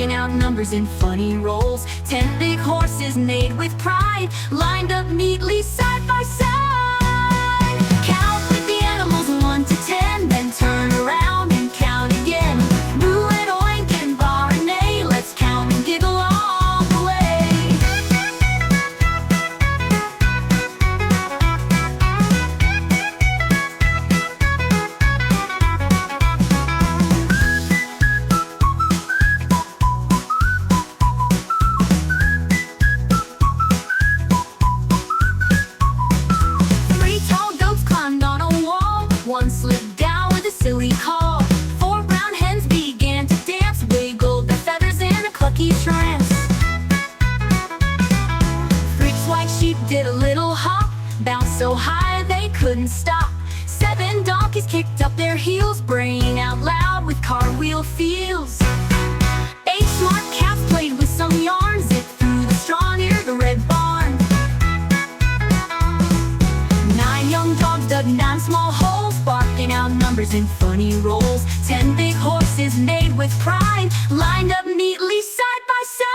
barking out numbers in funny rolls. 10 big horses neighed with pride, lined up neatly side by side. Count with the animals 1 to 10, then turn around and count again. Moo and oink and bar and neigh, let's count and giggle all the way. One slipped down with a silly call. 4 brown hens began to dance, wiggled their feathers in a clucky trance. 3 white sheep did a little hop, bounced so high they couldn't stop. 7 donkeys kicked up their heels, braying out loud with cartwheel feels. 8 smart cats played with some yarn, zipped through the straw near the red barn. 9 young dogs dug 9 small holes, barking out numbers in funny rolls. 10 big horses neighed with pride, lined up neatly side by side.